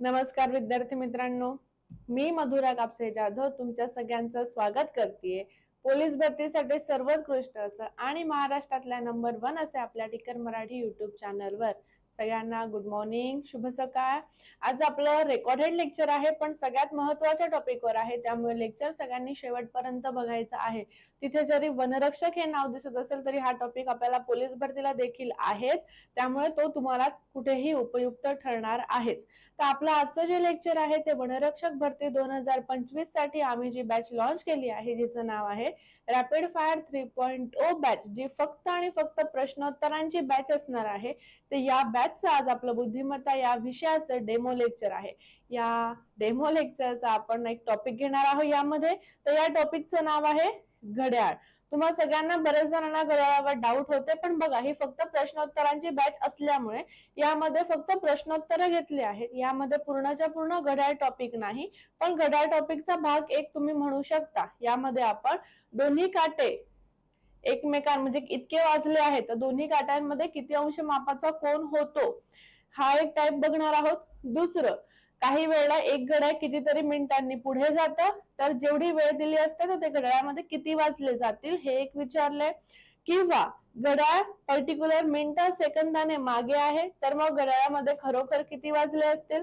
नमस्कार विद्यार्थी मित्रांनो, मी मधुरा कापसे जाधव तुमच्या सगळ्यांचं स्वागत करतेय पोलीस भरतीसाठी सर्वोत्कृष्ट असं आणि महाराष्ट्रातल्या नंबर 1 असे आपल्या टिकर मराठी युट्यूब चॅनलवर सगळ्यांना गुड मॉर्निंग, शुभ सकाळ। आज आपलं रेकॉर्डेड लेक्चर आहे, पण सगळ्यात महत्त्वाच्या टॉपिकवर आहे, त्यामुळे लेक्चर सगळ्यांनी शेवटपर्यंत बघायचं आहे। तिथे जरी वनरक्षक हे नाव दिसत असेल तरी हा टॉपिक आपल्याला पोलीस भरतीला देखील आहेच, त्यामुळे तो तुम्हाला कुठेही उपयुक्त ठरणार आहेच। तर आपलं आजचं जे लेक्चर आहे ते वनरक्षक भरती 2025 साठी आम्ही जी बॅच लॉन्च केली आहे, जिचं नाव आहे रॅपिड फायर 3.0 बॅच, जी फक्त आणि फक्त प्रश्नोत्तरांची बॅच असणार आहे। तर या बॅचचं आज आपलं बुद्धिमत्ता या विषयाचं डेमो लेक्चर आहे। या डेमो लेक्चरचा आपण एक टॉपिक घेणार आहोत यामध्ये। तर या टॉपिकचं नाव आहे घड्याळ। तुम्हाला सगळ्यांना बरेच जणांना घड्याळावर डाऊट होते, पण बघा ही फक्त प्रश्नोत्तरांची बॅच असल्यामुळे यामध्ये फक्त प्रश्नोत्तर घेतले आहेत। यामध्ये पूर्णच्या पूर्ण घड्याळ टॉपिक नाही, पण घड्याळ टॉपिकचा भाग एक तुम्ही म्हणू शकता। यामध्ये आपण दोन्ही काटे एकमेकां म्हणजे इतके वाजले आहेत तर दोन्ही काट्यांमध्ये किती अंश मापाचा कोन होतो हा एक टाइप बघणार आहोत। दुसरं, काही वेळेला एक घड्याळ कितीतरी मिनिटांनी पुढे जातं, तर जेवढी वेळ दिली असते तर ते घड्याळामध्ये किती वाजले जातील हे एक विचारलंय। किंवा घड्याळ पर्टिक्युलर मिनिट सेकंदाने मागे आहे, तर मग घड्याळामध्ये खरोखर किती वाजले असतील।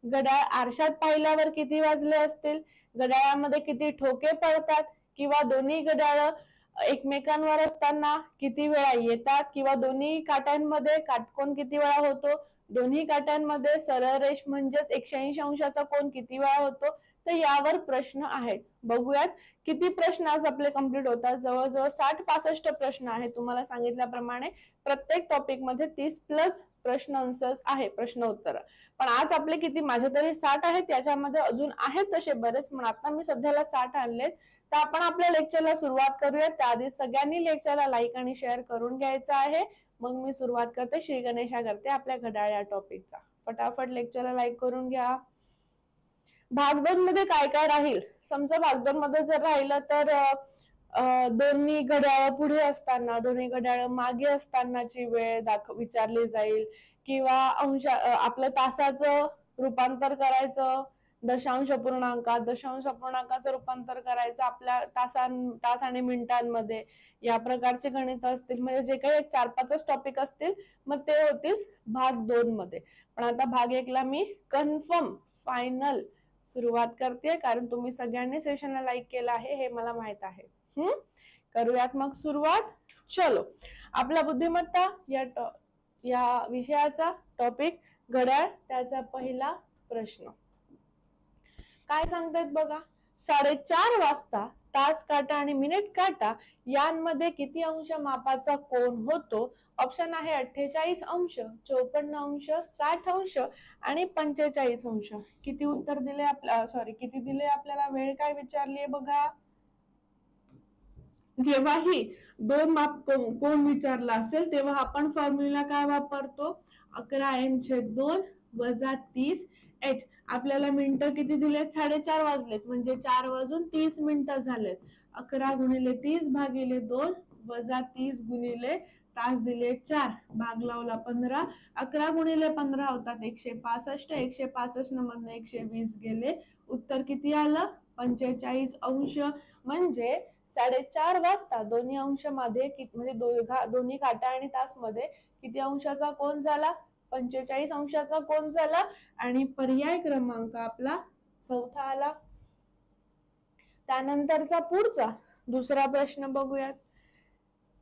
घड्याळ आरशात पाहिल्यावर किती वाजले असतील, घड्याळामध्ये किती ठोके पडतात, किंवा दोन्ही घड्याळ एकमेकांवर असताना किती वेळा येतात, किंवा दोन्ही काट्यांमध्ये काटकोन किती वेळा होतो, दोन्ही काट्यांमध्ये सरळ रेष म्हणजेच 180 अंशाचा कोन किती वेळा होतो। तर यावर प्रश्न आहेत। बघूयात किती प्रश्न आज आपले कंप्लीट होतात। जवळजवळ 60-65 प्रश्न आहेत। तुम्हाला सांगितल्याप्रमाणे प्रत्येक टॉपिक मध्ये 30+ प्रश्न आन्सर्स आहे, प्रश्न उत्तर। पण आज आपले किती, माझे तरी 60 आहेत, त्याच्यामध्ये अजून आहेत तसे बरेच, पण आता मी सध्याला 60 आणलेत। तर आपण आपल्या लेक्चरला सुरुवात करूया। त्याआधी सगळ्यांनी लेक्चरला लाईक आणि शेअर करून घ्यायचं आहे। मग मी सुरुवात करते, श्री गणेशा करते आपल्या घड्याळ या टॉपिकचा। फटाफट लेक्चरला लाईक करून घ्या। भाग 2 मध्ये काय काय राहील, समजा भाग 2 मध्ये जर राहिलं तर दोन्ही घड्याळ पुढे असताना दोन्ही घड्याळ मागे असतानाची वेळ विचारली जाईल, किंवा अंश आपल्या तासाचं रूपांतर करायचं दशांश अपूर्णांकात, दशांश अपूर्णांकाचं रूपांतर करायचं आपल्या तास आणि मिनिटांमध्ये, या प्रकारचे गणित असतील। म्हणजे जे काही 4-5 टॉपिक असतील मग ते होतील भाग 2 मध्ये। पण आता भाग 1 ला मी कन्फर्म फायनल सुरुवात करते, कारण तुम्ही सगळ्यांनी सेशनला लाईक केलं आहे हे मला माहित आहे। करूयात मग सुरुवात। चलो, आपला बुद्धिमत्ता या विषयाचा टॉपिक घड्याळ, त्याचा पहिला प्रश्न काय सांगतात बघा। 4:30 वाजता तास काटा आणि मिनिट काटा यांमध्ये किती अंश मापाचा कोन होतो। ऑप्शन आहे 48 अंश, 54 अंश, 60 अंश आणि 45 अंश। किती उत्तर दिले किती दिले आपल्याला, वेळ काय विचारली आहे बघा। जेव्हाही दोन माप कोन विचारला असेल तेव्हा आपण फॉर्म्युला काय वापरतो, 11m/2 - 30h। आपल्याला मिनिटं किती दिलेत, 4:30 वाजलेत, म्हणजे 4 वाजून 30 मिनिटं झालेत। 11 × 30 / 2 - 30 × तास दिले 4, भाग लावला 15, 11 × 15 होतात 165, 165 मधनं 120 गेले, उत्तर किती आलं 45 अंश। म्हणजे 4:30 वाजता दोन्ही अंश मध्ये म्हणजे दोन्ही काटा आणि तास मध्ये किती अंशाचा कोन झाला, 45 अंशाचा कोन झाला। आणि पर्याय क्रमांक आपला चौथा आला। त्यानंतरचा पुढचा दुसरा प्रश्न बघूयात।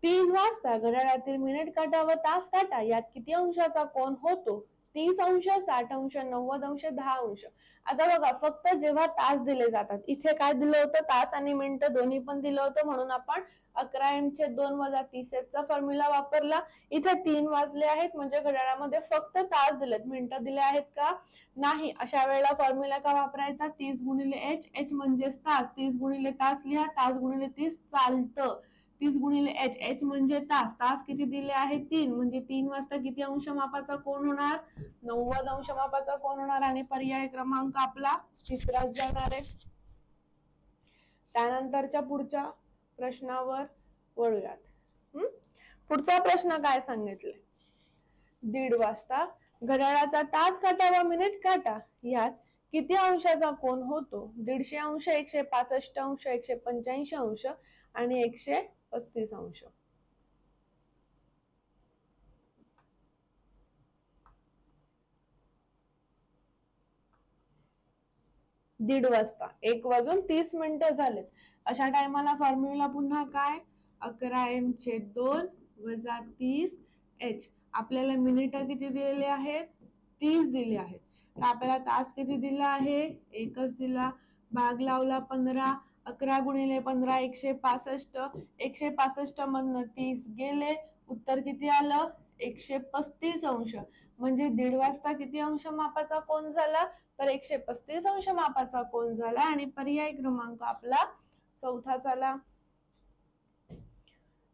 3 वाजता घड्याळातील मिनिट काटा व तास काटा यात किती अंशाचा कोन होतो, 30 अंश, 60 अंश, 90 अंश, 10 अंश। आता बघा, फक्त जेव्हा तास दिले जातात, इथे काय दिलं होतं, तास आणि मिनिट दोन्ही पण दिलं होतं, म्हणून आपण 11m/2 - 30h चा फॉर्म्युला वापरला। इथे 3 वाजले आहेत म्हणजे घड्याळामध्ये फक्त तास दिलेत, मिनिटं दिले आहेत का नाही। अशा वेळेला फॉर्म्युला का वापरायचा, 30 × h, h म्हणजेच तास, 30 × तास लिहा, तास × 30 चालतं, 30 × h, h म्हणजे तास, तास किती दिले आहे 3, म्हणजे 3 वाजता किती अंश मापाचा कोन होणार, 90 अंश मापाचा कोन होणार। आणि पर्याय क्रमांक आपला तिसराच जाणार आहे। त्यानंतरच्या पुढच्या प्रश्नावर वळूयात। पुढचा प्रश्न काय सांगितले, 1:30 वाजता घड्याळाचा तास काटा व मिनिट काटा यात किती अंशाचा कोन होतो? 150 अंश, 165 अंश, 185 अंश आणि 135 अंश. 1:30 वाजता 1:30 झालेत. अशा टायमाला फॉर्म्युला पुन्हा काय? 11m/2 - 30h. आपल्याला मिनिट किती दिलेले आहेत? 30 दिले आहेत. तर आपल्याला तास किती दिला आहे? एकच दिला. भाग लावला 15. 11 गुणिले 15 165. 165 मधनं 30 गेले. उत्तर किती आलं? 135 अंश. म्हणजे 1:30 वाजता किती अंश मापाचा कोन झाला? तर 135 अंश मापाचा कोन झाला आणि पर्याय क्रमांक आपला चौथा झाला.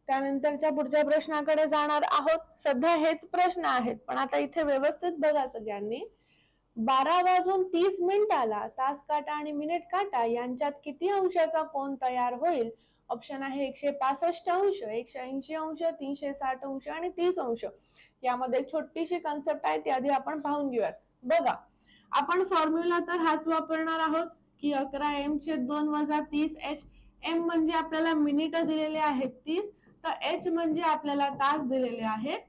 त्यानंतरच्या पुढच्या प्रश्नाकडे जाणार आहोत. सध्या हेच प्रश्न आहेत, पण आता इथे व्यवस्थित बघा सगळ्यांनी. 12:30 तास काटा आणि मिनिट काटा यांच्यात किती अंशाचा कोन तयार होईल? ऑप्शन आहे 165 अंश, 180 अंश, 360 अंश आणि 30 अंश. यामध्ये छोटीशी कन्सेप्ट आहे, ती आधी आपण पाहून घेऊयात. बघा, आपण फॉर्म्युला तर हाच वापरणार आहोत की 11m/2 - 30h. m म्हणजे आपल्याला मिनिट दिलेले आहेत 30, तर h म्हणजे आपल्याला तास दिलेले आहेत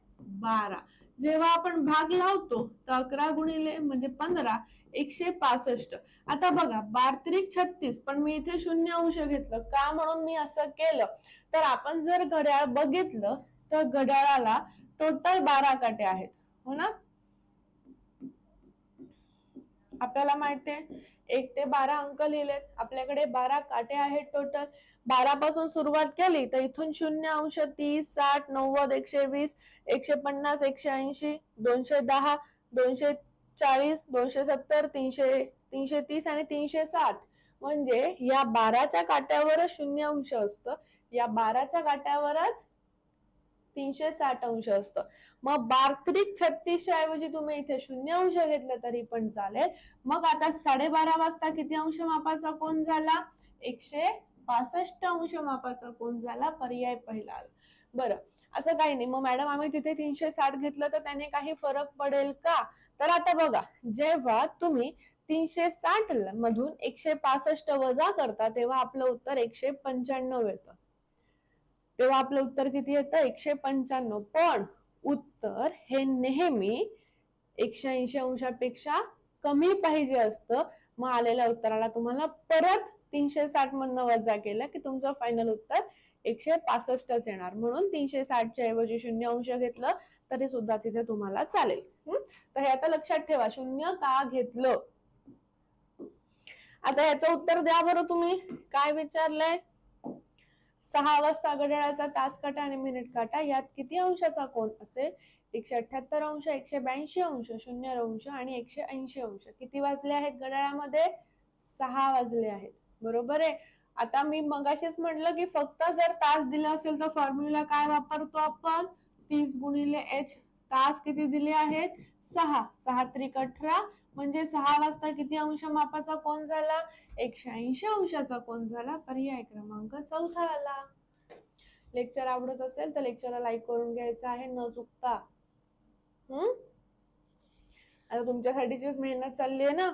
12. जेव्हा आपण भाग लावतो तर 11 गुणिले म्हणजे 15 165. आता बघा 12×36, पण मी इथे 0 अंश घेतलं का? म्हणून मी असं केलं. तर आपण जर घड्याळ बघितलं तर घड्याळाला टोटल 12 काटे आहेत, हो ना? आपल्याला माहितीये 1 ते 12 अंक लिहिलेत. आपल्याकडे 12 काटे आहेत टोटल. 12 पासून सुरुवात केली तर इथून 0 अंश, 30, 60, 90, 120, 150, 180, 210, 240, 270, 300, 330 आणि 360. म्हणजे या 12च्या काट्यावरच 0 अंश असतं. या 12च्या काट्यावरच 360 अंश असतं. मग 12×36 ऐवजी तुम्ही इथे 0 अंश घेतलं तरी पण चालेल. मग आता 12:30 वाजता किती अंश मापाचा कोन झाला? 165 अंश मापाचा कोन झाला. पर्याय पहिला. बरं, असं काही नाही. मग मॅडम आम्ही तिथे 360 घेतलं तर त्याने काही फरक पडेल का? तर आता बघा, जेव्हा तुम्ही 360 मधून 165 वजा करता तेव्हा आपलं उत्तर 195 येतं. तेव्हा आपलं उत्तर किती येतं? 195. पण उत्तर हे नेहमी 180 अंशापेक्षा कमी पाहिजे असतं. मग आलेल्या उत्तराला तुम्हाला परत 360 मधनं वजा केलं की तुमचं फायनल उत्तर 165च येणार. म्हणून 360च्या ऐवजी 0 अंश घेतलं तरी सुद्धा तिथे तुम्हाला चालेल. तर हे आता लक्षात ठेवा, 0 का घेतलं. आता याचं उत्तर द्या बरं तुम्ही. काय विचारलंय? 6 वाजता घड्याळाचा तास काटा आणि मिनिट काटा यात किती अंशाचा कोन असेल? 178 अंश, 182 अंश, 0 अंश आणि 180 अंश. किती वाजले आहेत घड्याळामध्ये? 6 वाजले आहेत. बरोबर आहे. आता मी मगाशीच म्हटलं की फक्त जर तास दिला असेल तर फॉर्म्युला काय वापरतो आपण? 30 गुणिले h. तास किती दिले आहेत? 6. 6×3=18. म्हणजे 6 वाजता किती अंश मापाचा कोन झाला? 180 अंशाचा कोन झाला. पर्याय क्रमांक चौथा आला. लेक्चर आवडत असेल तर लेक्चरला लाईक करून घ्यायचं आहे न चुकता. आता तुमच्यासाठीचीच मेहनत चालली आहे ना.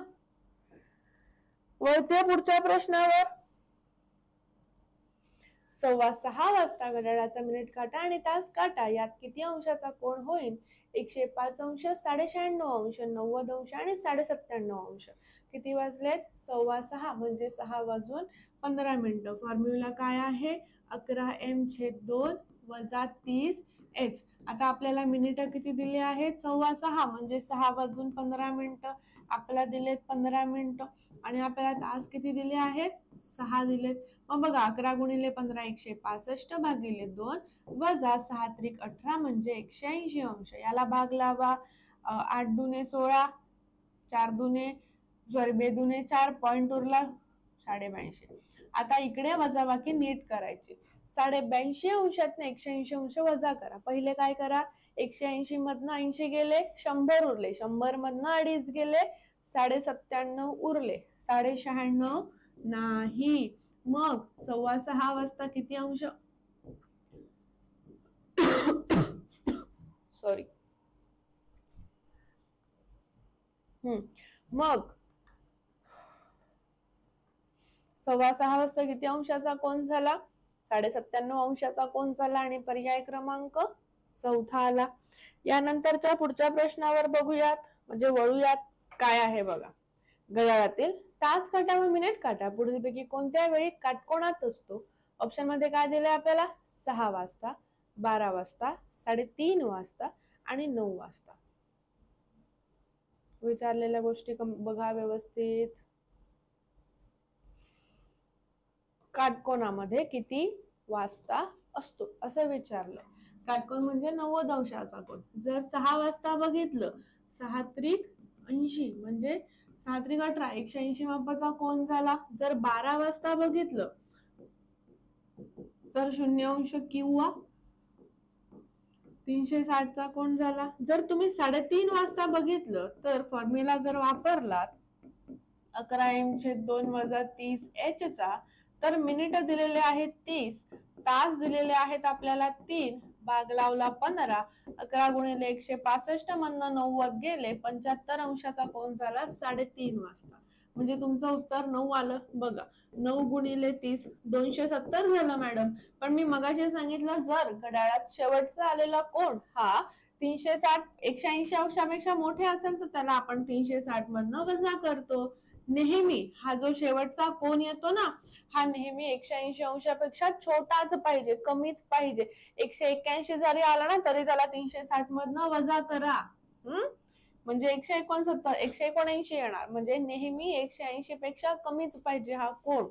वळते पुढच्या प्रश्नावर. 6:15 वाजता घड्याळाचा मिनिट काटा आणि तास काटा यात किती अंशाचा कोन होईल? 105 अंश, 96 अंश, 90 अंश आणि 97 अंश. किती वाजलेत? 6:15 म्हणजे 6:15. फॉर्म्युला काय आहे? 11m/2 - 30h. आता आपल्याला मिनिट किती दिली आहेत? 6:15 म्हणजे 6:15. आपल्याला दिलेत 15 मिनिटं आणि आपल्याला तास किती दिले आहेत? 6 दिलेत. मग बघा 11 गुणिले 15 165 भागिले 2 वजा 6×3=18 म्हणजे 180 अंश. याला भाग लावा. 8 दुने 16, 4 दुने 2 दुने 4, पॉइंट उरला 82.5. आता इकडे वजाबाकी नीट करायची. 82 अंशात 180 अंश वजा करा. पहिले काय करा? 180 मधनं 80 गेले, 100 उरले. 100 मधनं 2.5 गेले, 97 उरले. 96 नाही. मग 6:15 वाजता किती अंश? सॉरी, मग 6:15 वाजता किती अंशाचा कोन झाला? 97 अंशाचा कोन झाला आणि पर्याय क्रमांक चौथा आला. यानंतरच्या पुढच्या प्रश्नावर बघूयात, म्हणजे वळूयात. काय आहे बघा, घड्याळातील तास काटा व मिनिट काटा पुढीलपैकी कोणत्या वेळी काटकोनात असतो? ऑप्शन मध्ये काय दिलंय आपल्याला? 6 वाजता, 12 वाजता, 3:30 वाजता आणि 9 वाजता. विचारलेल्या गोष्टी बघा व्यवस्थित. काटकोनामध्ये किती वाजता असतो असं विचारलं. काटकोन म्हणजे 90 अंशाचा कोन. जर 6 वाजता बघितलं, 6 त्रिक 80 म्हणजे 6 त्रिक 18, 180 मापाचा कोन झाला. जर 12 वाजता बघितलं तर 0 अंश किंवा 360 चा कोन झाला. जर तुम्ही 3:30 वाजता बघितलं तर फॉर्म्युला जर वापरलात 11m/2 - 30h चा, तर मिनिट दिलेले आहेत 30, तास दिलेले आहेत आपल्याला 3, भाग लावला 15, 11 × 165 मधनं 90 गेले, 75 अंशाचा कोन झाला 3:30 वाजता. म्हणजे तुमचं उत्तर 9 आलं. बघा, 9 × 30 270 झालं मॅडम. पण मी मगाशी सांगितलं, जर घड्याळात शेवटचा आलेला कोन हा 360 180 अंशापेक्षा मोठे असेल तर त्याला आपण 360 मधनं वजा करतो. नेहमी हा जो शेवटचा कोन येतो ना, हा नेहमी 180 अंशापेक्षा छोटाच पाहिजे, कमीच पाहिजे. 181 जरी आला ना तरी त्याला 360 मधनं वजा करा. म्हणजे 169 179 येणार. म्हणजे नेहमी 180 पेक्षा कमीच पाहिजे हा कोन.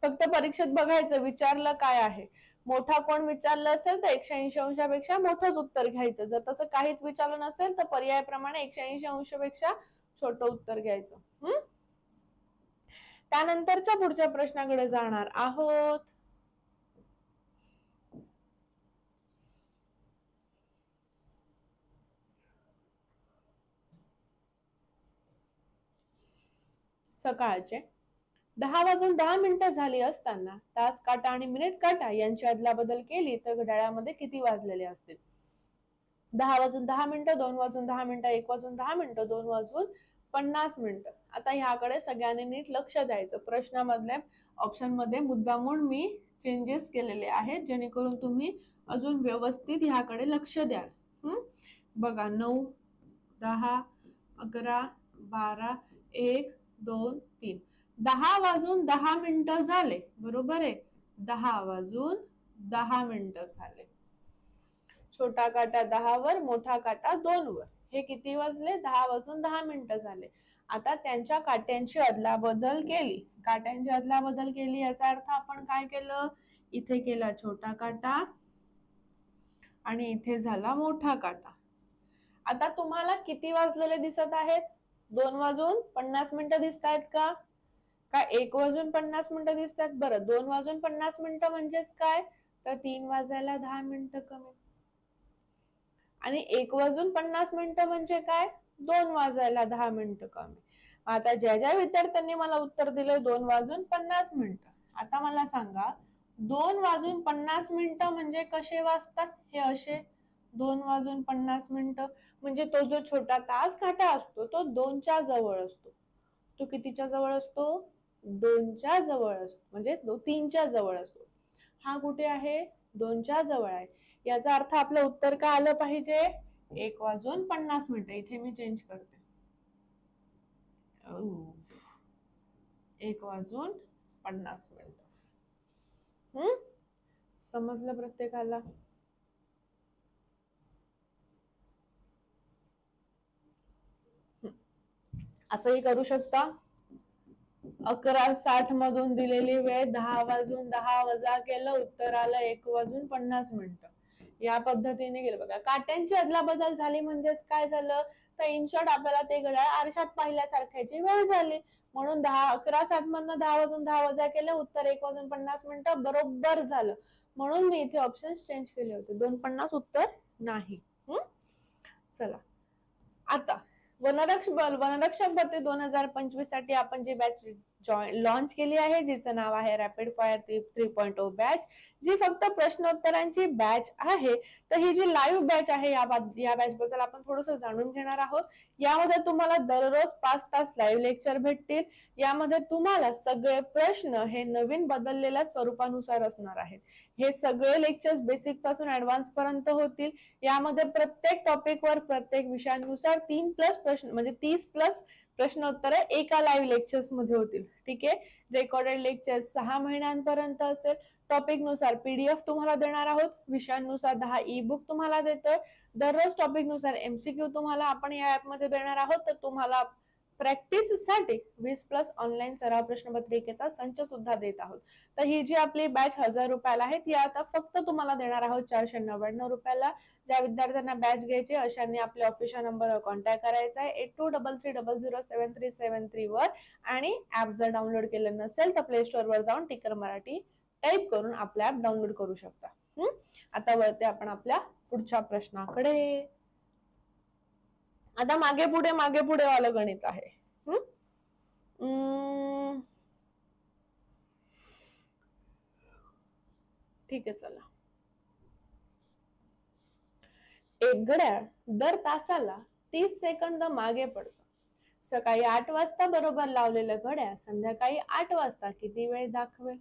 फक्त परीक्षेत बघायचं विचारलं काय आहे. मोठा कोन विचारलं असेल तर 180 अंशापेक्षा मोठंच उत्तर घ्यायचं. जर तसं काहीच विचारलं नसेल तर पर्याय प्रमाणे 180 अंशापेक्षा छोटं उत्तर घ्यायचं. त्यानंतरच्या पुढच्या प्रश्नाकडे जाणार आहोत. सकाळचे 10:10 झाली असताना तास काटा आणि मिनिट काटा यांची अदलाबदल केली तर घड्याळामध्ये किती वाजलेले असतील? 10:10, 2:10, 1:10, 2:50. आता ह्याकडे सगळ्यांनी नीट लक्ष द्यायचं. प्रश्नामधल्या ऑप्शन मध्ये मुद्दामून मी चेंजेस केलेले आहेत जेणेकरून तुम्ही अजून व्यवस्थित ह्याकडे लक्ष द्याल. बघा, 9, 10, 11, 12, 1, 2, 3. 10:10 झाले, बरोबर आहे. 10:10 झाले. छोटा काटा 10 वर, मोठा काटा 2 वर. हे किती वाजले? 10:10 झाले. आता त्यांच्या काट्यांची अदलाबदल केली. काट्यांची अदलाबदल केली याचा अर्थ आपण काय केलं? इथे केला छोटा काटा आणि इथे झाला मोठा काटा. आता तुम्हाला किती वाजलेले दिसत आहेत? 2:50 दिसत आहेत का? 1:50 दिसत आहेत? बरं, 2:50 म्हणजेच काय? तर 3 वाजायला 10 मिनिटं कमी. आणि 1:50 म्हणजे काय? 2 वाजायला 10 मिनिटं कमी. आता ज्या विद्यार्थ्यांनी मला उत्तर दिले 2:50, आता मला सांगा 2:50 म्हणजे कसे वाजतात? हे असे 2:50 म्हणजे तो जो छोटा तास काटा असतो तो 2च्या जवळ असतो. तो कितीच्या जवळ असतो? 2च्या जवळ असतो. म्हणजे 3च्या जवळ असतो. हा कुठे आहे? 2च्या जवळ आहे. याचा अर्थ आपलं उत्तर काय आलं पाहिजे? 1:50. इथे मी चेंज करते. 1:50. समजलं प्रत्येकाला? असंही करू शकता. 11:60 मधून दिलेली वेळ 10:10 वजा केलं, उत्तर आलं 1:50. या पद्धतीने गेलं. बघा, काट्यांची अदलाबदल झाली म्हणजेच काय झालं? तर इन शॉर्ट आपल्याला ते घड्याळ आरशात पाहिल्यासारख्याची वेळ झाली. म्हणून 11:60 मधनं 10:10 वजा केलं, उत्तर 1:50 बरोबर झालं. म्हणून मी इथे ऑप्शन चेंज केले होते. 2:50 उत्तर नाही. चला, आता वनरक्षक भरती 2025 साठी आपण जे बॅच लॉन्च केली आहे, जिचं नाव आहे रॅपिड फायर 3.0 बॅच, जी फक्त प्रश्नोत्तरांची बॅच आहे. तर ही जी लाईव्ह बॅच आहे या बॅच बद्दल आपण थोडंसं जाणून घेणार आहोत. यामध्ये तुम्हाला दररोज 5 तास लाईव्ह लेक्चर भेटतील. यामध्ये तुम्हाला सगळे प्रश्न हे नवीन बदललेल्या स्वरूपानुसार असणार आहेत. हे सगळे लेक्चर्स बेसिक पासून ऍडव्हान्स पर्यंत होतील. यामध्ये प्रत्येक टॉपिक वर प्रत्येक विषयानुसार 3+ प्रश्न म्हणजे 30+ प्रश्नोत्तर एका लाईव्ह लेक्चर्स मध्ये होतील. ठीक आहे. रेकॉर्डेड लेक्चर 6 महिन्यांपर्यंत असेल. टॉपिक नुसार पीडीएफ तुम्हाला देणार आहोत. विषयांनुसार 10 ई बुक तुम्हाला देतोय. दररोज टॉपिक नुसार एमसीक्यू तुम्हाला आपण या ऍप मध्ये देणार आहोत. तर तुम्हाला प्रॅक्टिस साठी 20+ ऑनलाईन सराव प्रश्नपत्रिकेचा संच सुद्धा देत आहोत. तर ही जी आपली बॅच 1000 रुपयाला आहे ती आता फक्त तुम्हाला देणार आहोत 499 रुपयाला. ज्या विद्यार्थ्यांना बॅच घ्यायची अशांनी आपल्या ऑफिशियल नंबरवर कॉन्टॅक्ट करायचा आहे 8233007373 वर. आणि ऍप जर डाउनलोड केलं नसेल तर प्ले स्टोअर वर जाऊन टिकर मराठी टाईप करून आपला ऍप डाउनलोड करू शकता. आता वळते आपण आपल्या पुढच्या प्रश्नाकडे. आता मागे पुढे वालं गणित आहे. ठीक आहे, चला. एक घड्याळ दर तासाला 30 सेकंद मागे पडतं. सकाळी 8 वाजता बरोबर लावलेलं घड्याळ संध्याकाळी 8 वाजता किती वेळ दाखवेल?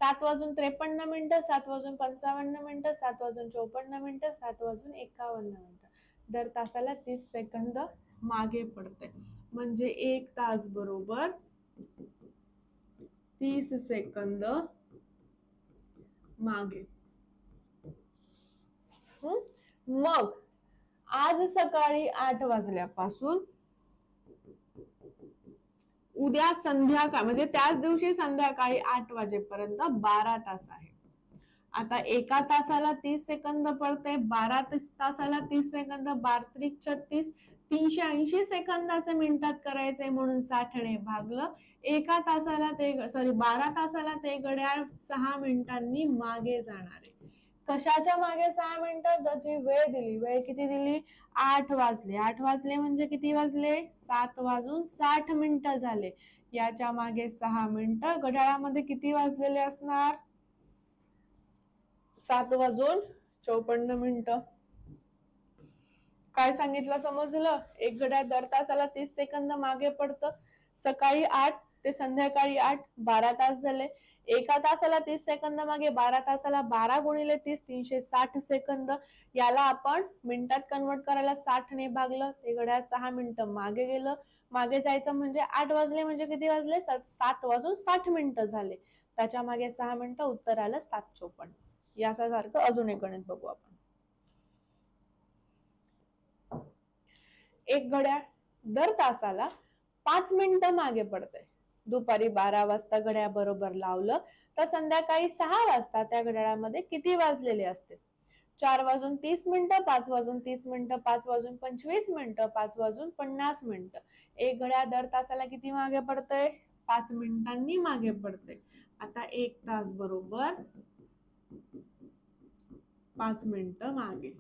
7:53 7:55 7:54 7:51 दर तासाला 30 सेकंद मागे पडते. म्हणजे 1 तास बरोबर 30 सेकंद मागे. मग आज सकाळी 8 वाजल्यापासून उद्या संध्याकाळ म्हणजे त्याच दिवशी संध्याकाळी 8 वाजेपर्यंत 12 तास आहे. आता एका तासाला 30 सेकंद पडते. 12 तासाला 30 सेकंद 12×36 380 सेकंदाचं मिनिटात करायचंय म्हणून 60 ने भागलं. एका तासाला 12 तासाला ते घड्याळ 6 मिनिटांनी मागे जाणार आहे. कशाच्या मागे 6 मिनिटं? त्याची वेळ दिली. वेळ किती दिली? 8 वाजले. 8 वाजले म्हणजे किती वाजले? 7:60 झाले. याच्या मागे 6 मिनिटं. घड्याळामध्ये किती वाजलेले असणार? 7:54. काय सांगितलं समजलं? एक घड्याळ दर तासाला 30 सेकंद मागे पडतं. सकाळी 8 ते संध्याकाळी 8 12 तास झाले. एका तासाला 30 सेकंद मागे 12 तासाला 12 × 30 360 सेकंद. याला आपण मिनिटात कन्वर्ट करायला 60 ने भागलं. ते घड्याळ 6 मिनिटं मागे गेलं. मागे जायचं म्हणजे 8 वाजले म्हणजे किती वाजले? 7:60 झाले. त्याच्या मागे 6 मिनिटं. उत्तर आलं 7:54. यासारखं अजून एक गणित बघू आपण. एक घड्याळ दर तासाला 5 मिनिटं मागे पडते. दुपारी 12 वाजता घड्याळ बरोबर लावलं तर संध्याकाळी 6 वाजता त्या घड्याळामध्ये किती वाजलेले असते? 4:30 5:30 5:25 5:50. एक घड्याळ दर तासाला किती मागे पडतंय? 5 मिनिटांनी मागे पडते. आता 1 तास बरोबर 5 मिनिटं मागे.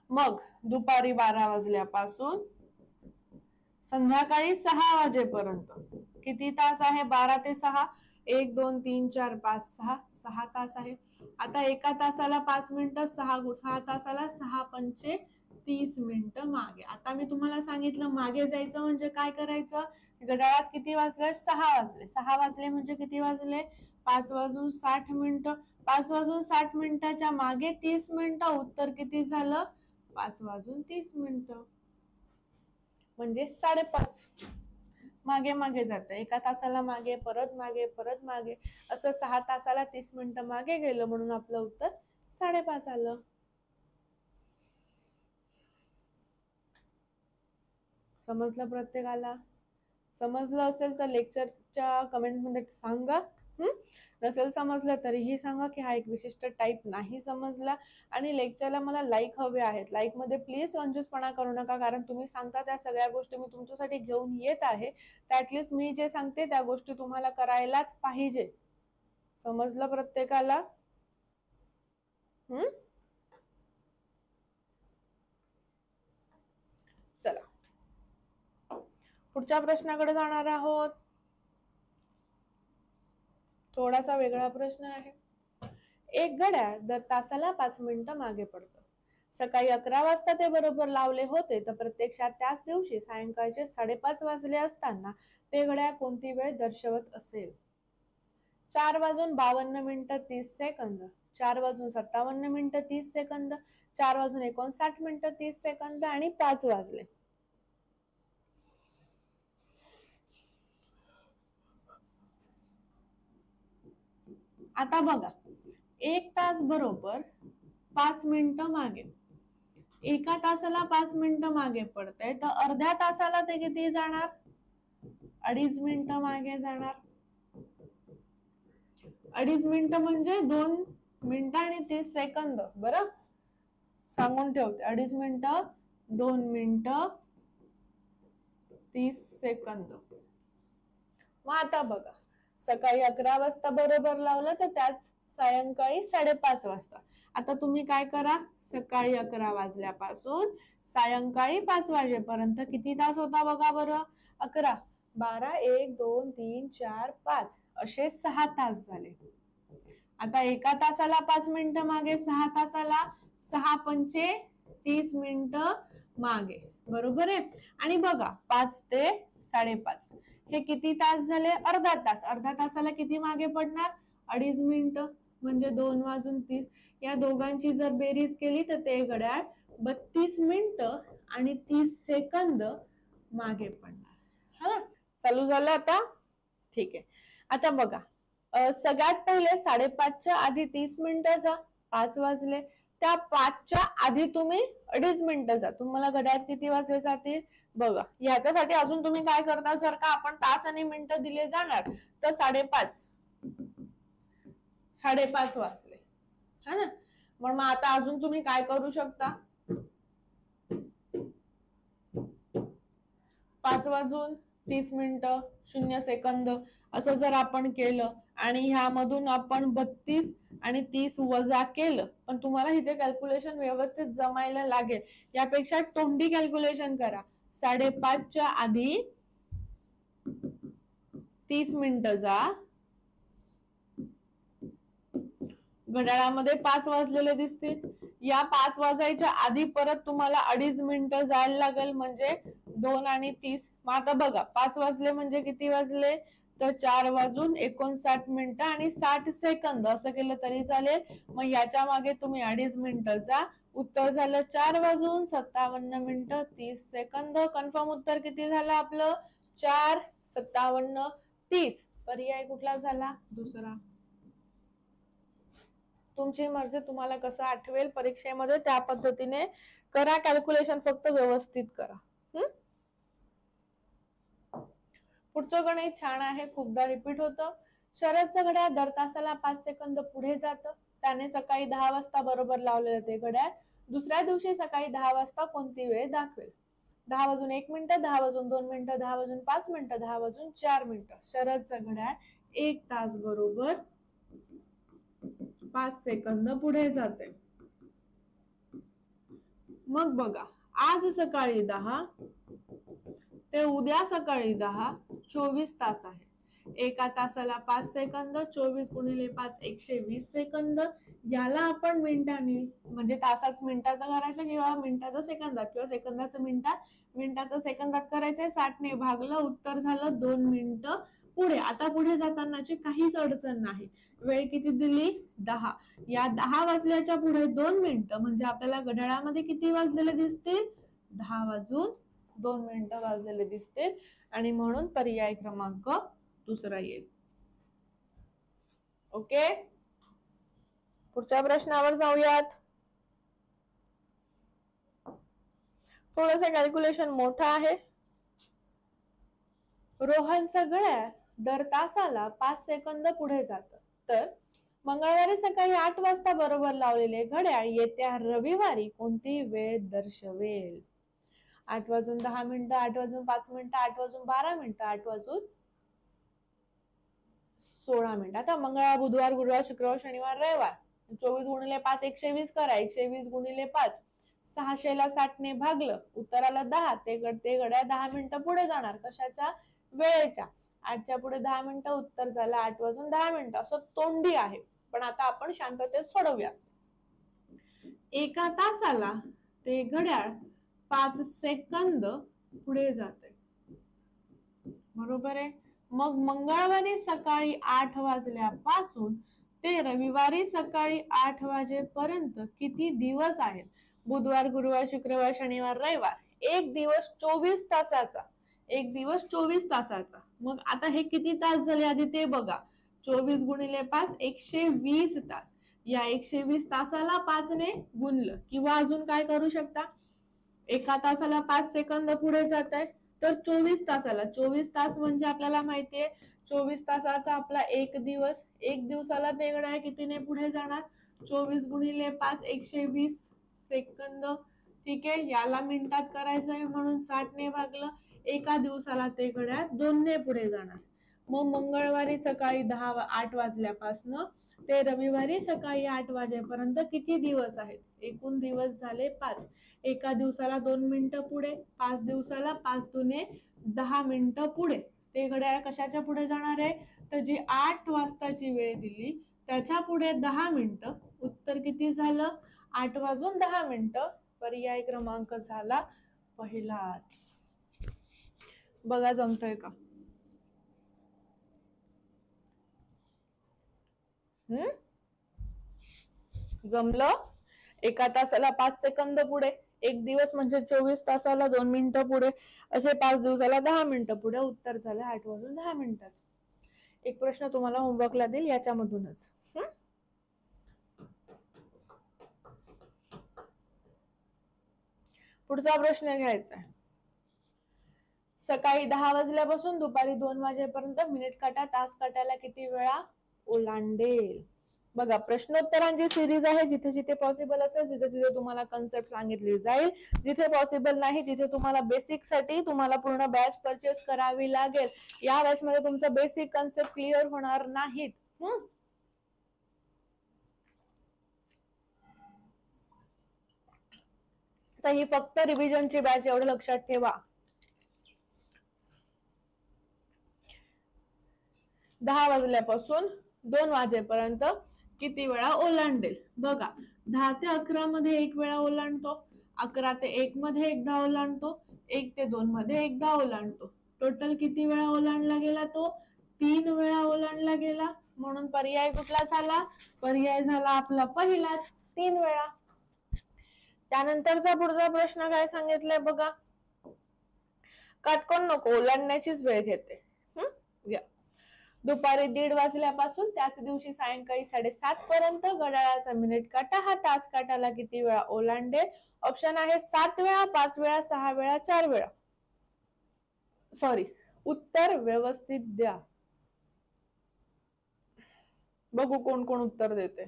मग दुपारी 12 वाजल्यापासून संध्याकाळी 6 वाजेपर्यंत किती तास आहे? 12 ते 6 1 2 3 4 5 6 तास आहे. आता एका तासाला 5 मिनिटं 6 तासाला 6 30 मिनिटं मागे. आता मी तुम्हाला सांगितलं मागे जायचं म्हणजे काय करायचं? घड्याळात किती वाजले? 6 वाजले. 6 वाजले म्हणजे किती वाजले? 5:60. 5:60 मागे 30 मिनिटं. उत्तर किती झालं? 5:30. म्हणजे 5:30 मागे जातं. एका तासाला मागे परत मागे असं 6 तासाला 30 मिनिटं मागे गेलं म्हणून आपलं उत्तर 5:30 आलं. समजलं प्रत्येकाला? समजलं असेल तर लेक्चरच्या कमेंट मध्ये सांगा. नसेल समजलं तरीही सांगा की हा एक विशिष्ट टाईप नाही समजला. आणि लेक्चरला मला लाईक हवे आहेत. लाईक मध्ये प्लीज कंजूसपणा करू नका, कारण तुम्ही सांगता त्या सगळ्या गोष्टी मी तुमच्यासाठी घेऊन येत आहे. ऍटलीस्ट मी जे सांगते त्या गोष्टी तुम्हाला करायलाच पाहिजे. समजलं प्रत्येकाला? चला पुढच्या प्रश्नाकडे जाणार आहोत. थोडासा वेगळा प्रश्न आहे. एक घड्याळ दर तासाला 5 मिनिटं मागे पडतं. सकाळी 11 वाजता ते बरोबर लावले होते, तर प्रत्यक्षात त्याच दिवशी सायंकाळचे 5:30 वाजले असताना ते घड्याळ कोणती वेळ दर्शवत असेल? 4:52 मिनिटं 30 सेकंद, 4:57 मिनिटं 30 सेकंद, 4:59 मिनिटं 30 सेकंद आणि 5 वाजले. आता बघा, 1 तास बरोबर 5 मिनिटं मागे, एका तासाला 5 मिनिटं मागे पडते, तर अर्ध्या तासाला ते किती जाणार? 2.5 मिनिटं मागे जाणार. 2.5 मिनिटं म्हणजे 2 मिनिटं आणि 30 सेकंद. बरं, सांगून ठेवते. 2.5 मिनिटं 2 मिनिटं 30 सेकंद. मग आता बघा, सकाळी 11 वाजता बरोबर लावलं, तर त्याच सायंकाळी 5:30 वाजता. आता तुम्ही काय करा, सकाळी 11 वाजल्यापासून सायंकाळी 5 वाजेपर्यंत किती तास होता बघा बरं. 11, 12, 1, 2, 3, 4, 5 असे 6 तास झाले. आता एका तासाला 5 मिनिटं मागे, 6 तासाला 6 पंचे 30 मिनिटं मागे. बरोबर आहे. आणि बघा, 5 ते 5:30 हे किती तास झाले? अर्धा तास. अर्धा तासाला किती मागे पडणार? 2.5 मिनिटं म्हणजे 2:30. या दोघांची जर बेरीज केली तर ते घड्याळ 32 मिनिटं आणि 30 सेकंद मागे पडणार. हा, चालू झालं आता? ठीक आहे. आता बघा, सगळ्यात पहिले 5:30च्या आधी 30 मिनिटं जा, 5 वाजले. त्या 5च्या आधी तुम्ही 2.5 मिनिटं जा, तुम्हाला घड्याळात किती वाजले जातील बघा. ह्याच्यासाठी अजून तुम्ही काय करता, जर का आपण तास आणि मिनिटं दिले जाणार तर 5:30 वाजले, है ना. मग आता अजून तुम्ही काय करू शकता, 5 वाजून 30 मिनिटं 0 सेकंद असं जर आपण केलं आणि ह्यामधून आपण 32 आणि 30 वजा केलं, पण तुम्हाला इथे कॅल्क्युलेशन व्यवस्थित जमायला लागेल. यापेक्षा तोंडी कॅल्क्युलेशन करा. 5:30च्या आधी 30 मिनिटं जा, घड्याळामध्ये 5 वाजलेले दिसतील. या 5 वाजायच्या आधी परत तुम्हाला 2.5 मिनिटं जायला लागेल, म्हणजे 2 आणि 30. मग आता बघा, 5 वाजले म्हणजे किती वाजले, तर 4:59 मिनिटं आणि 60 सेकंद असं केलं तरी चालेल. मग याच्या मागे तुम्ही 2.5 मिनिटं जा. उत्तर झालं 4:57 मिनिटं 30 सेकंद. कन्फर्म उत्तर किती झालं आपलं? 4:57:30. पर्याय कुठला झाला? दुसरा. तुमची मर्जी, तुम्हाला कसं आठवेल परीक्षेमध्ये त्या पद्धतीने करा कॅल्क्युलेशन, फक्त व्यवस्थित करा. पुढचं गणित छान आहे, खूपदा रिपीट होतं. शरदचं घड्याळ दर तासाला 5 सेकंद पुढे जातं. त्याने सकाळी 10 वाजता बरोबर लावलेलं ते घड्याळ दुसऱ्या दिवशी सकाळी 10 वाजता कोणती वेळ दाखवेल? 10:01 मिनिटं, 10:02 मिनिटं, 10:05 मिनिटं, 10:04 मिनिटं. शरदचं घड्याळ 1 तास बरोबर 5 सेकंद पुढे जाते. मग बघा, आज सकाळी 10 ते उद्या सकाळी 10 24 तास आहे. एका तासाला 5 सेकंद, 24 गुणिले 5 120 सेकंद. याला आपण मिनिटांनी, म्हणजे तासाच मिनिटाचा करायचं किंवा मिनिटाचं सेकंदात किंवा सेकंदाचं मिनिटात, मिनिटाचं सेकंदात करायचंय. 60 ने भागलं, उत्तर झालं 2 मिनिटं पुढे. आता पुढे जातानाची काहीच अडचण नाही. वेळ किती दिली? 10. या 10 वाजल्याच्या पुढे 2 मिनिटं म्हणजे आपल्याला घड्याळामध्ये किती वाजलेले दिसतील? 10:02 मिनिटं वाजलेले दिसतील आणि म्हणून पर्याय क्रमांक दुसरा येईल. ओके, पुढच्या प्रश्नावर जाऊयात. थोडंसं कॅल्क्युलेशन मोठं आहे. रोहनचं घड्याळ दर तासाला 5 सेकंद पुढे जातं, तर मंगळवारी सकाळी 8 वाजता बरोबर लावलेले घड्याळ येत्या रविवारी कोणती वेळ दर्शवेल? 8:10 मिनिटं, 8:05 मिनिटं, 8:12 मिनिटं, 8:16 मिनिटं. आता मंगळवार, बुधवार, गुरुवार, शुक्रवार, शनिवार, रविवार. 24 गुणिले 5 120 करा. 120 गुणिले 5 600 ला 60 ने भागलं, उत्तराला 10, ते घड्याळ 10 मिनिटं पुढे जाणार. कशाच्या? वेळेच्या. 8च्या पुढे 10 मिनिटं, उत्तर झालं 8 वाजून 10 मिनिटं. असं तोंडी आहे, पण आता आपण शांततेत सोडवूया. एका तासाला ते घड्याळ 5 सेकंद पुढे जाते, बरोबर आहे. मग मंगळवारी सकाळी 8 वाजल्यापासून ते रविवारी सकाळी 8 वाजेपर्यंत किती दिवस आहेत? बुधवार, गुरुवार, शुक्रवार, शनिवार, रविवार. एक दिवस 24 तासाचा. एक दिवस 24 तासाचा. मग आता हे किती तास झाले आधी ते बघा. 24 गुणिले 5 120 तास. या 120 तासाला 5 ने गुणलं, किंवा अजून काय करू शकता, एका तासाला 5 सेकंद पुढे जात आहे, तर 24 तासाला, 24 तास म्हणजे आपल्याला माहितीये 24 तासाचा आपला एक दिवस. एक दिवसाला ते घड्याळ कितीने पुढे जाणार? 24 गुणिले 5 120 सेकंद. ठीक आहे, याला मिनिटात करायचंय म्हणून 60 ने भागलं. एका दिवसाला ते घड्याळ 2 ने पुढे जाणार. मग मंगळवारी सकाळी 8 वाजल्यापासून ते रविवारी सकाळी 8 वाजेपर्यंत किती दिवस आहेत? एकूण दिवस झाले 5. एका दिवसाला 2 मिनिटं पुढे, 5 दिवसाला 5 दुने 10 मिनिटं पुढे. ते घड्याळ कशाच्या पुढे जाणार आहे? तर जी 8 वाजताची वेळ दिली त्याच्या पुढे 10 मिनिटं. उत्तर किती झालं? 8 वाजून 10 मिनिटं. पर्याय क्रमांक झाला पहिलाच. बघा जमतोय का? जमलं? एका तासाला 5 सेकंद पुढे, एक दिवस म्हणजे 24 तासाला 2 मिनिटं पुढे, असे 5 दिवसाला 10 मिनिटं पुढे. उत्तर झालं 8 वाजून 10 मिनिटाचं. एक प्रश्न तुम्हाला होमवर्कला देईल याच्यामधूनच. पुढचा प्रश्न घ्यायचा आहे. सकाळी 10 वाजल्यापासून दुपारी 2 वाजेपर्यंत मिनिट काटा तास काट्याला किती वेळा ओलांडेल? बघा, प्रश्नोत्तरांची सिरीज आहे. जिथे जिथे पॉसिबल असेल तिथे तिथे तुम्हाला कन्सेप्ट सांगितली जाईल. जिथे पॉसिबल नाही तिथे तुम्हाला बेसिक साठी तुम्हाला पूर्ण बॅच परचेस करावी लागेल. या बॅच मध्ये तुमचं बेसिक कन्सेप्ट क्लिअर होणार नाहीत. तर ही फक्त रिव्हिजनची बॅच, एवढं लक्षात ठेवा. 10 वाजल्यापासून 2 वाजेपर्यंत किती वेळा ओलांडेल? बघा, 10 ते 11 मध्ये एक वेळा ओलांडतो, 11 ते 1 मध्ये एकदा ओलांडतो, 1 ते 2 मध्ये एकदा ओलांडतो. टोटल किती वेळा ओलांडला गेला? तो 3 वेळा ओलांडला गेला. म्हणून पर्याय कुठला झाला? पर्याय झाला आपला पहिलाच, 3 वेळा. त्यानंतरचा पुढचा प्रश्न काय सांगितलंय बघा. काटकोण नको, ओलांडण्याचीच वेळ घेते. दुपारी 1:30 वाजल्यापासून त्याच दिवशी सायंकाळी 7:30 पर्यंत घड्याळाचा मिनिट काटा हा तास काटाला किती वेळा ओलांडेल? ऑप्शन आहे 7 वेळा, 5 वेळा, 6 वेळा, 4 वेळा. सॉरी, उत्तर व्यवस्थित द्या. बघू कोण कोण उत्तर देते.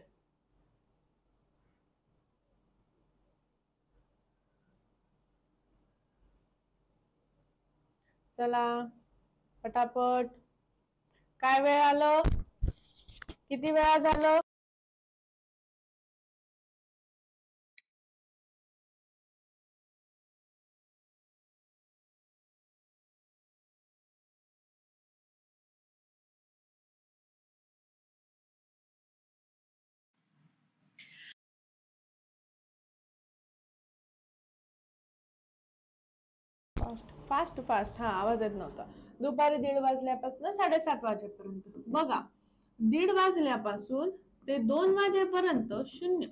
चला पटापट. काय वेळ आलं? किती वेळा झालं? Fast fast. हा, आवाज येत नव्हता. दुपारी 1:30 वाजल्यापासून 7:30 वाजेपर्यंत. बघा, 1:30 वाजल्यापासून ते 2 वाजेपर्यंत 0.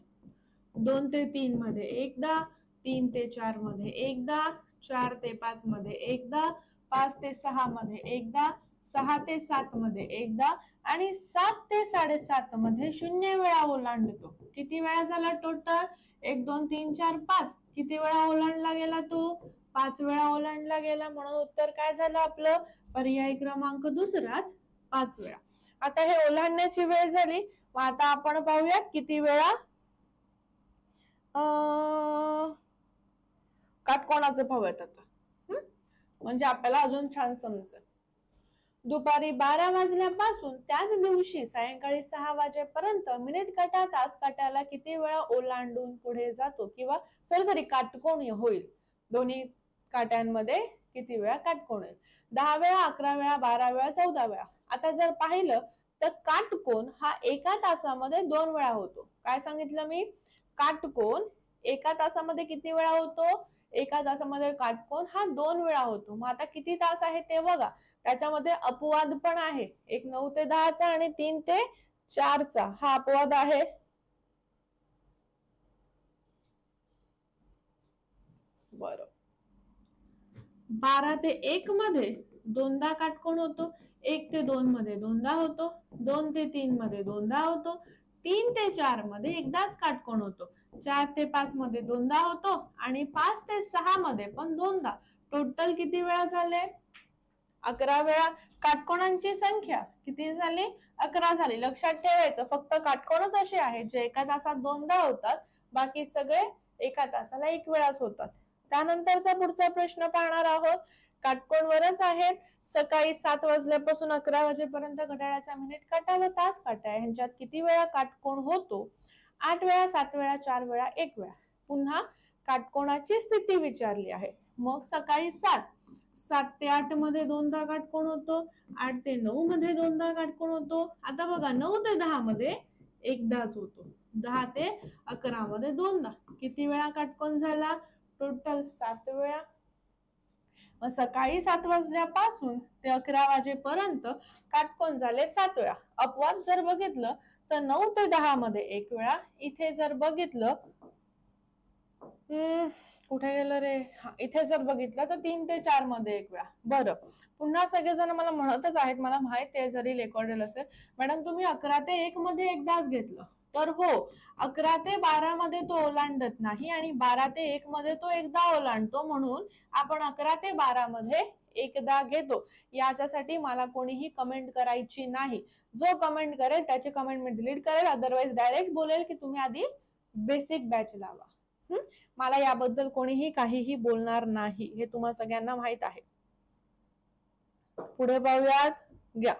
2 ते 3 मध्ये एकदा, 3 ते 4 मध्ये एकदा, 4 ते 5 मध्ये एकदा, 5 ते 6 मध्ये एकदा, 6 ते 7 मध्ये एकदा आणि 7 ते 7:30 मध्ये 0 वेळा ओलांडतो. किती वेळा झाला टोटल? 1 2 3 4 5. किती वेळा ओलांडला गेला तो? 5 वेळा ओलांडला गेला. म्हणून उत्तर काय झालं आपलं? पर्याय क्रमांक दुसराच, 5 वेळा. आता हे ओलांडण्याची वेळ झाली. मग आता आपण पाहूयात किती वेळा काटकोणाचं पाहूयात आता, म्हणजे आपल्याला अजून छान समजेल. दुपारी 12 वाजल्यापासून त्याच दिवशी सायंकाळी 6 वाजेपर्यंत मिनिट काटा तास काट्याला किती वेळा ओलांडून पुढे जातो किंवा सॉरी काटकोन होईल, दोन्ही काट्यांमध्ये किती वेळा काटकोन होईल? 10 वेळा, 11 वेळा, 12 वेळा, 14 वेळा. आता जर पाहिलं तर काटकोन हा एका तासामध्ये 2 वेळा होतो. काय सांगितलं मी? काटकोन एका तासामध्ये किती वेळा होतो? एका तासामध्ये काटकोन हा 2 वेळा होतो. मग आता किती तास आहे ते बघा. त्याच्यामध्ये अपवाद पण आहे. एक 9 ते 10 चा आणि 3 ते 4 चा हा अपवाद आहे. बरं. 12 ते 1 मध्ये दोनदा काटकोन होतो. 1 ते 2 मध्ये दोनदा होतो. 2 ते 3 मध्ये दोनदा होतो. 3 ते 4 मध्ये एकदाच काटकोन होतो. 4 ते 5 मध्ये दोनदा होतो आणि 5 ते 6 मध्ये पण दोनदा. टोटल किती वेळा झाले? 11 वेळा. काटकोनांची संख्या किती झाली? 11 झाली. लक्षात ठेवायचं फक्त काटकोनच असे आहेत जे एका तासात दोनदा होतात, बाकी सगळे एका तासाला एक वेळाच होतात. त्यानंतरचा पुढचा प्रश्न पाहणार आहोत. काटकोनवरच आहेत. सकाळी 7 वाजल्यापासून 11 वाजेपर्यंत घड्याळाचा मिनिट काटा व तास काटा ह्यांच्यात किती वेळा काटकोन होतो? 8 वेळा, 7 वेळा, 4 वेळा, 1 वेळा. पुन्हा काटकोनाची स्थिती विचारली आहे. मग सकाळी 7 ते 8 मध्ये दोनदा काटकोन होतो. 8 ते 9 मध्ये दोनदा काटकोन होतो. आता बघा 9 ते 10 मध्ये एकदाच होतो. 10 ते 11 मध्ये दोनदा. किती वेळा काटकोन झाला? टोटल 7 वेळा. मग सकाळी 7 वाजल्यापासून ते 11 वाजेपर्यंत काटकोन झाले 7 वेळा. अपवाद जर बघितलं तर 9 ते 10 मध्ये 1 वेळा. इथे जर बघितलं कुठे गेलं रे? इथे जर बघितलं तर 3 ते 4 मध्ये 1 वेळा. बरं, पुन्हा सगळेजण मला म्हणतच आहेत, मला माहिती आहे जरी रेकॉर्डेड असेल, मॅडम तुम्ही 11 ते 1 मध्ये एकदाच घेतलं. तर हो, 11 ते 12 मध्ये तो ओलांडत नाही आणि 12 ते 1 मध्ये तो एकदा ओलांडतो, म्हणून आपण 11 ते 12 मध्ये एकदा घेतो. याच्यासाठी मला कोणीही कमेंट करायची नाही. जो कमेंट करेल त्याची कमेंट मी डिलीट करेल, अदरवाइज डायरेक्ट बोलेल की तुम्ही आधी बेसिक बॅच लावा. मला याबद्दल कोणीही काहीही बोलणार नाही, हे तुम्हाला सगळ्यांना माहित आहे. पुढे पाहूयात. घ्या.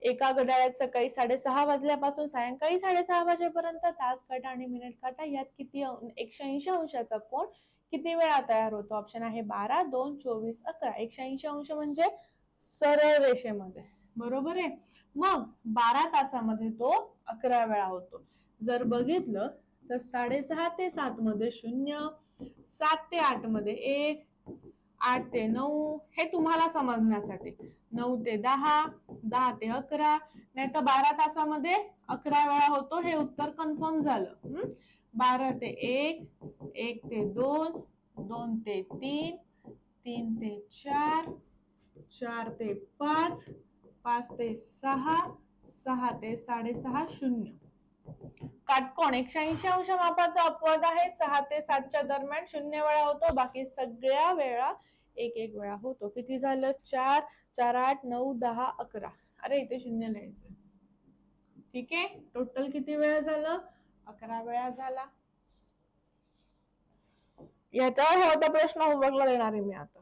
एका घड्याळात सकाळी 6:30 वाजल्यापासून सायंकाळी 6:30 वाजेपर्यंत तास काटा आणि मिनिट काटा यात किती 180 अंशाचा कोन किती वेळा तयार होतो? ऑप्शन आहे 12, 2, 24, 11. 180 अंश म्हणजे सरळ रेषेमध्ये, बरोबर आहे. मग 12 तासामध्ये तो 11 वेळा होतो. जर बघितलं तर 6:30 ते 7 मध्ये 0, 7 ते 8 मध्ये 1, 8 ते 9 हे तुम्हाला समजण्यासाठी, 9 ते 10, 10 ते 11, नाही तर 12 तासामध्ये 11 वेळा होतो, हे उत्तर कन्फर्म झालं. 12 ते 1, 1 ते 2, 2 ते 3, 3 ते 4, 4 ते 5, 5 ते 6, 6 ते 6:30, 0. काटकोन 180 अंश मापाचा अपवाद आहे. 6 ते 7 च्या दरम्यान 0 वेळा होतो, बाकी सगळ्या वेळा 1 वेळा होतो. किती झालं? 4, 4, 8, 9, 10, 11. अरे इथे 0 लिहायचं. ठीक आहे. टोटल किती वेळा झालं? 11 वेळा झाला. याच्यावर होता प्रश्न होमवर्कला देणार आहे मी आता.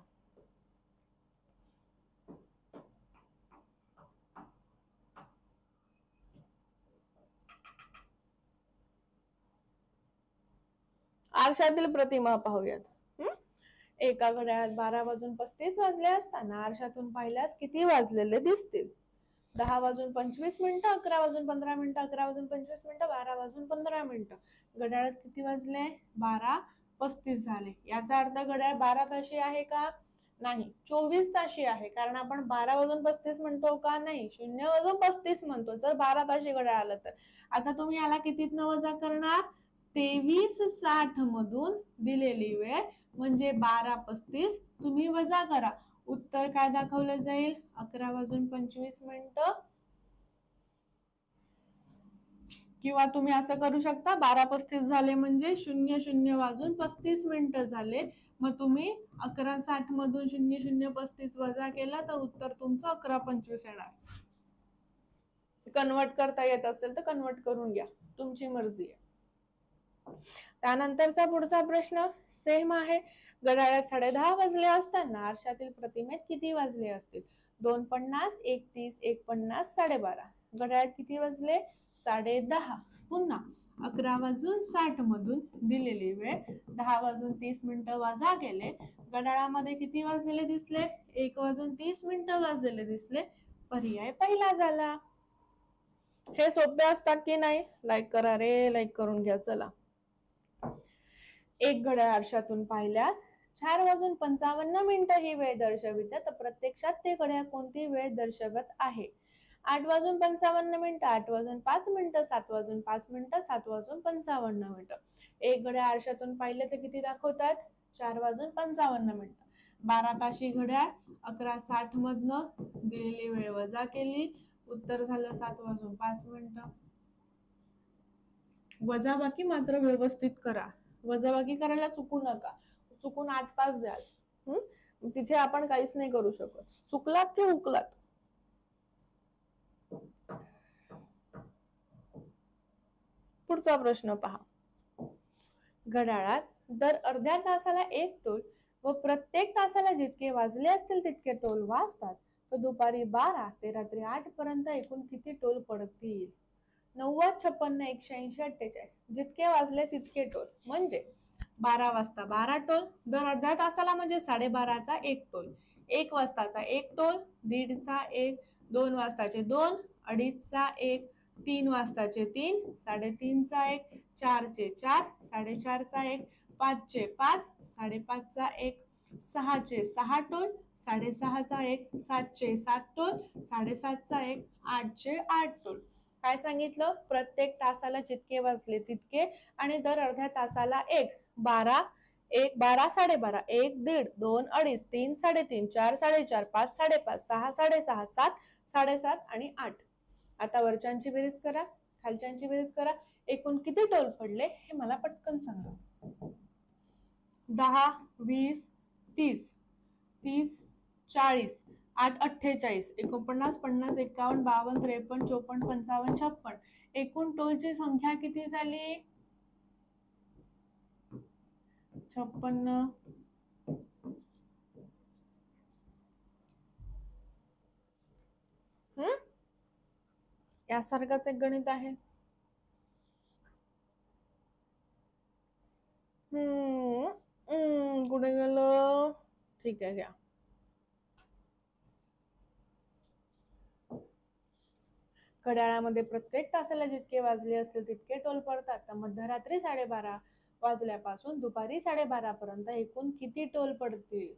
आरशातील प्रतिमा पाहूयात. एका घड्याळात 12 वाजून 35 वाजले असताना आरशातून पाहिल्यास किती वाजलेले दिसतील? 10 वाजून 25 मिनिटं, 11 वाजून 15 मिनिटं, 11 वाजून 25 मिनिटं, 12 वाजून 15 मिनिटं. घड्याळात किती वाजले? 12:35 झाले. याचा अर्थ घड्याळ 12 ताशी आहे का? नाही, 24 ताशी आहे. कारण आपण 12 वाजून 35 म्हणतो का? नाही, 0 वाजून 35 म्हणतो जर 12 ताशी घड्याळ आलं तर. आता तुम्ही याला कितीतनं वजा करणार? 23:60 मधून दिलेली वेळ म्हणजे 12:35 तुम्ही वजा करा. उत्तर काय दाखवलं जाईल? 11 वाजून 25 मिनिटं. किंवा तुम्ही असं करू शकता, 12:35 झाले म्हणजे 00 वाजून 35 मिनिटं झाले. मग तुम्ही 11:60 मधून 00:35 वजा केला तर उत्तर तुमचं 11:25 येणार. कन्वर्ट करता येत असेल तर कन्वर्ट करून घ्या, तुमची मर्जी आहे. त्यानंतरचा पुढचा प्रश्न सेम आहे. घड्याळात 10:30 वाजले असताना आरशातील प्रतिमेत किती वाजले असतील? 2:50, 1:30, 1:50, 12:30. घड्याळात किती वाजले? 10:30. पुन्हा 11:60 मधून दिलेली वेळ 10:30 वाजा गेले. घड्याळामध्ये किती वाजलेले दिसले? 1:30 वाजलेले दिसले. पर्याय पहिला झाला. हे सोपे असतात की नाही? लाईक करा रे, लाईक करून घ्या. चला, एक घड्याळ आरशातून पाहिल्यास 4:55 ही वेळ दर्शविते, तर प्रत्यक्षात ते घड्याळ कोणती वेळ दर्शवत आहे? 8:55, 8:05, 7:05, 7:55. एक घड्याळ आरशातून पाहिले तर किती दाखवतात? 4:55. 12 ताशी घड्याळ 11:60 मधनं दिलेली वेळ वजा केली, उत्तर झालं 7:05. वजाबाकी मात्र व्यवस्थित करा. वजाबाकी करायला चुकू नका. चुकून 8 पास द्याल, तिथे आपण काहीच नाही करू शकत. चुकलात की हुकलात. पुढचा प्रश्न पहा. घड्याळात दर अर्ध्या तासाला एक टोल व प्रत्येक तासाला जितके वाजले असतील तितके टोल वाजतात, तर दुपारी 12 ते रात्री 8 पर्यंत एकूण किती टोल पडतील? 90, 56, 180, 48. जितके वाजले तितके टोल. म्हणजे 12 वाजता 12 टोल, दर अर्ध्या तासाला म्हणजे 12:30चा एक टोल, 1 वाजताचा एक टोल, 1:30चा एक, 2 वाजताचे 2, 2:30चा एक, 3 वाजताचे 3, 3:30चा एक, 4चे 4, 4:30चा एक, 5चे 5, 5:30चा एक, 6चे 6 टोल, 6:30चा एक, 7चे 7 टोल, 7:30चा एक, 8चे 8 टोल. काय सांगितलं? प्रत्येक तासाला जितके वाजले तितके आणि दर अर्ध्या तासाला एक. 12, 1, 12, 12:30, 1, 1:30, 2, 2:30, 3, 3:30, 4, 4:30, 5, 5:30, 6, 6:30, 7, 7:30 आणि 8. आता वरच्यांची बेरीज करा, खालच्यांची बेरीज करा. एकूण किती टोल पडले हे मला पटकन सांगा. 10, 20, 30, 30, 40, 8, 48, 49, 50, 51, 52, 53, 54, 55, 56. एकूण टोलची संख्या किती झाली? 56. यासारखंच एक गणित आहे. कुठे गेलं? ठीक आहे, घ्या. घड्याळामध्ये प्रत्येक तासाला जितके वाजले असतील तितके टोल पडतात, तर मध्यरात्री 12:30 वाजल्यापासून दुपारी 12:30 पर्यंत एकूण किती टोल पडतील?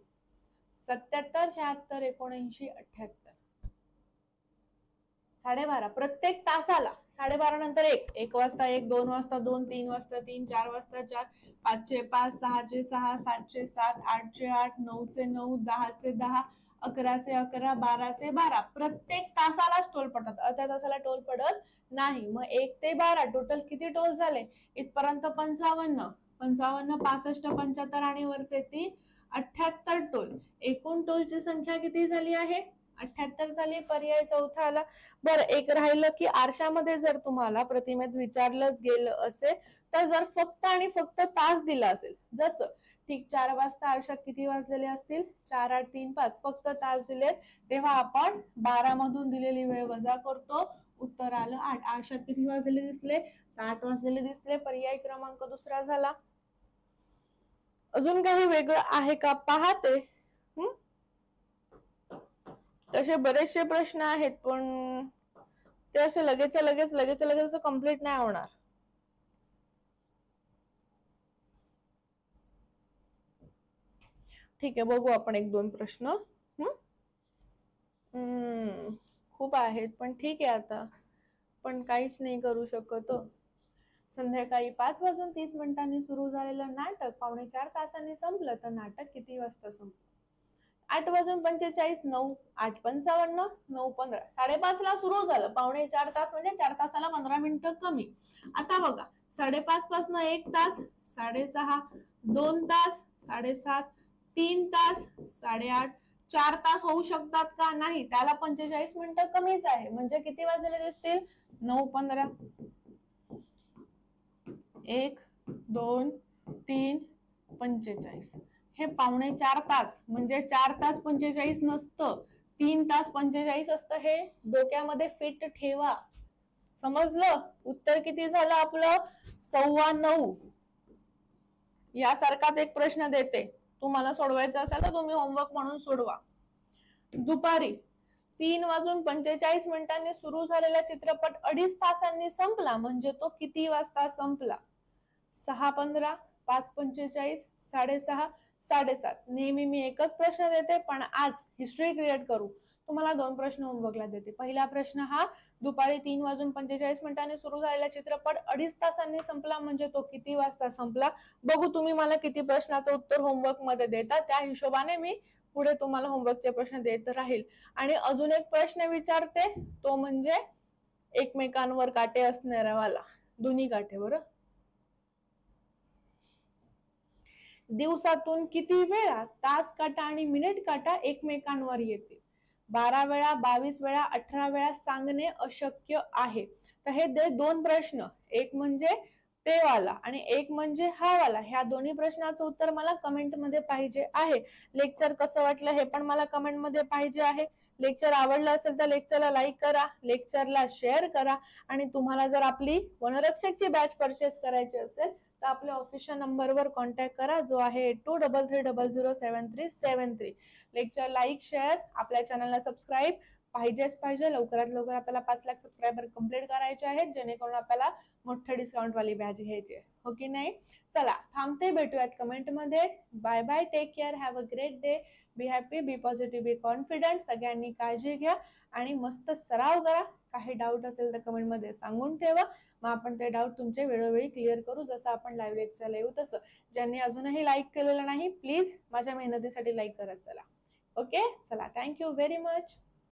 77, 76, 79, 78. 12:30 प्रत्येक तासाला. 12:30 नंतर 1, 1 वाजता 1, 2 वाजता 2, 3 वाजता 3, 4 वाजता 4, 5चे 5, 6चे 6, 7चे 7, 8चे 8, 9चे 9, 10चे 10, 11चे 11, 12चे 12. प्रत्येक तासालाच टोल पडतात, अर्ध्या तासाला टोल पडत नाही. मग 1 ते 12 टोटल किती टोल झाले? इथपर्यंत 55, 65, 65, 75 आणि वरचे 3, 78 टोल. एकूण टोलची संख्या किती झाली आहे? 78 झाली. पर्याय चौथा आला. बरं, एक राहिलं की आरशामध्ये जर तुम्हाला प्रतिमेत विचारलंच गेलं असेल तर जर फक्त आणि फक्त तास दिला असेल, जसं ठीक 4 वाजता आरशात किती वाजलेले असतील? 4, 8, 3, 5. फक्त तास दिलेत तेव्हा आपण 12 मधून दिलेली वेळ वजा करतो, उत्तर आलं 8. आरशात किती वाजलेले दिसले? 8 वाजलेले दिसले. पर्याय क्रमांक दुसरा झाला. अजून काही वेगळं आहे का पाहते. तसे बरेचसे प्रश्न आहेत पण ते असे लगेच कम्प्लीट नाही होणार. ठीक आहे, बघू आपण 1-2 प्रश्न. खूप आहेत पण ठीक आहे, आता पण काहीच नाही करू शकत. संध्याकाळी 5:30 सुरू झालेलं नाटक 3:45 तासांनी संपलं, तर नाटक किती वाजता संपलं? 8:45, 9, 8:55, 9:15. 5:30 ला सुरू झालं, 3:45 तास म्हणजे 4 तासाला 15 मिनिटं कमी. आता बघा, 5:30 पासून 1 तास, 6:30, 2 तास, 7:30, 3 तास, 8:30, 4 तास होऊ शकतात का? नाही, त्याला 45 मिनिटं कमीच आहे. म्हणजे किती वाजलेले दिसतील? 9:15, 1, 2, 3, 45. हे पावणे 4 तास म्हणजे 4 तास 45 नसतं, 3 तास 45 असतं. हे डोक्यामध्ये फिट ठेवा. समजलं? उत्तर किती झालं आपलं? 9:15. यासारखाच एक प्रश्न देते, तुम्हाला सोडवायचा असेल तर तुम्ही होमवर्क म्हणून सोडवा. दुपारी 3:45 सुरू झालेला चित्रपट 2.5 तासांनी संपला म्हणजे तो किती वाजता संपला? 6:15, 5:45, 6:30, 7:30. नेहमी मी एकच प्रश्न देते, पण आज हिस्ट्री क्रिएट करू. तुम्हाला 2 प्रश्न होमवर्कला देते. पहिला प्रश्न हा, दुपारी 3:45 सुरू झालेला चित्रपट 2.5 तासांनी संपला म्हणजे तो किती वाजता संपला? बघू तुम्ही मला किती प्रश्नाचं उत्तर होमवर्क मध्ये देता, त्या हिशोबाने मी पुढे तुम्हाला होमवर्कचे प्रश्न देत राहील. आणि अजून एक प्रश्न विचारते, तो म्हणजे एकमेकांवर काटे असणाऱ्यावाला, दोन्ही काटे. बरं, दिवसातून किती वेळा तास काटा आणि मिनिट काटा एकमेकांवर येते? 12 वेळा, 22 वेळा, 18 वेळा सांगणे अशक्य आहे. तर हे 2 प्रश्न, एक म्हणजे ते वाला आणि एक म्हणजे हा वाला, ह्या दोन्ही प्रश्नाचं उत्तर मला कमेंट मध्ये पाहिजे आहे. लेक्चर कसं वाटलं हे पण मला कमेंट मध्ये पाहिजे आहे. लेक्चर आवडलं असेल तर लेक्चरला लाईक करा, लेक्चरला शेअर करा. आणि तुम्हाला जर आपली वनरक्षकची बॅच परचेस करायची असेल तर आपल्या ऑफिशियल नंबरवर कॉन्टॅक्ट करा, जो आहे 8233007373. लेक्चर लाईक, शेअर, आपल्या चॅनलला सबस्क्राईब पाहिजेच पाहिजे. लवकरात लवकर आपल्याला 5 लाख सबस्क्रायबर कंप्लीट करायचे आहेत, जेणेकरून आपल्याला मोठे डिस्काउंट वाली बॅच घ्यायची, हो की नाही? चला थांबते, भेटूयात कमेंट मध्ये. Bye bye, take care, have a great day. Be happy, be positive, be confident. सगळ्यांनी काळजी घ्या आणि मस्त सराव करा. काही डाऊट असेल तर कमेंट मध्ये सांगून ठेवा, मग आपण ते डाऊट तुमचे वेळोवेळी क्लिअर करू, जसं आपण लाईव्ह लेक्चरला येऊ तसं. ज्यांनी अजूनही लाईक केलेलं नाही, प्लीज माझ्या मेहनतीसाठी लाईक करत चला. ओके, चला, थँक्यू व्हेरी मच.